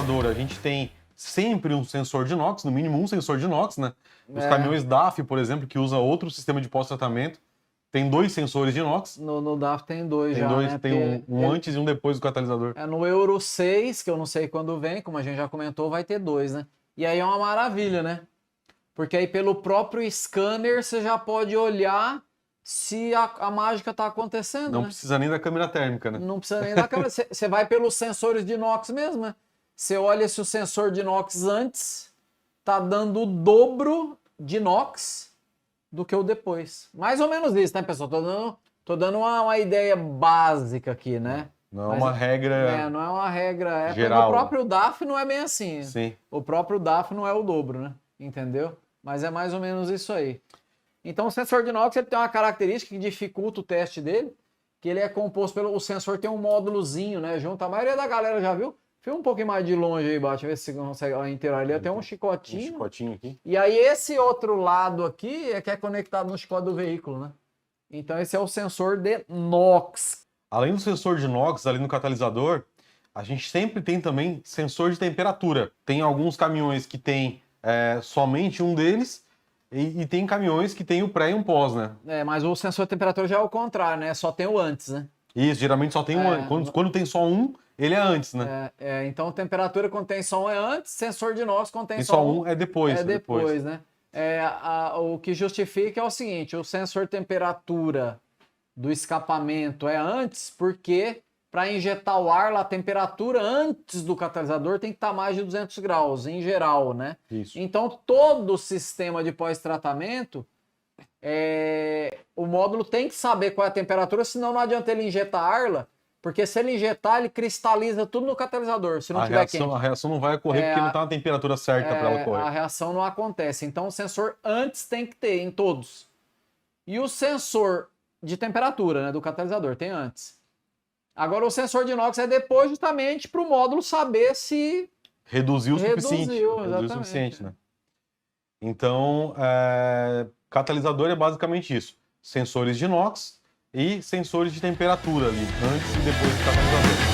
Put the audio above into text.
catalisador, a gente tem sempre um sensor de NOx, no mínimo um sensor de NOx, né? Os caminhões DAF, por exemplo, que usa outro sistema de pós-tratamento, tem 2 sensores de NOx. No DAF tem dois Tem já, dois, né? tem um antes e um depois do catalisador. No Euro 6, que eu não sei quando vem, como a gente já comentou, vai ter 2, né? E aí é uma maravilha, né? Porque aí pelo próprio scanner você já pode olhar se a mágica tá acontecendo, Não né? precisa nem da câmera térmica, né? Não precisa nem da câmera. Você vai pelos sensores de inox mesmo, né? Você olha se o sensor de inox antes tá dando o dobro de inox do que o depois. Mais ou menos isso, né, pessoal? Tô dando uma ideia básica aqui, né? Não é uma regra. Não é uma regra. Geral. O próprio DAF não é bem assim. Sim. O próprio DAF não é o dobro, né? Entendeu? Mas é mais ou menos isso aí. Então o sensor de inox ele tem uma característica que dificulta o teste dele, que ele é composto pelo... O sensor tem um módulozinho, né? Junto. A maioria da galera já viu. Fica um pouquinho mais de longe aí, Bate, ver se você consegue inteirar ali. Tem um chicotinho. Um chicotinho aqui. E aí esse outro lado aqui é que é conectado no chicote do veículo, né? Então esse é o sensor de NOx. Além do sensor de NOx ali no catalisador, a gente sempre tem também sensor de temperatura. Tem alguns caminhões que tem somente um deles e tem caminhões que tem o pré e um pós, né? Mas o sensor de temperatura já é o contrário, né? Só tem o antes, né? Isso, geralmente só tem um antes. Quando tem só um, ele é antes, né? Então temperatura quando tem só um é antes, sensor de NOx quando tem E só um é depois. É depois, né? O que justifica é o seguinte, o sensor de temperatura do escapamento é antes, porque para injetar o ar, a temperatura antes do catalisador tem que estar mais de 200 graus, em geral, né? Isso. Então, todo o sistema de pós-tratamento, o módulo tem que saber qual é a temperatura, senão não adianta ele injetar ar, porque se ele injetar, ele cristaliza tudo no catalisador, se não tiver quente. A reação não vai ocorrer porque não está na temperatura certa para ela ocorrer. A reação não acontece. Então, o sensor antes tem que ter, em todos. E o sensor de temperatura, né, do catalisador, tem antes. Agora, o sensor de inox é depois, justamente, para o módulo saber se... Reduziu o suficiente. Reduziu o suficiente, né? Então, catalisador é basicamente isso. Sensores de inox e sensores de temperatura ali, antes e depois do catalisador.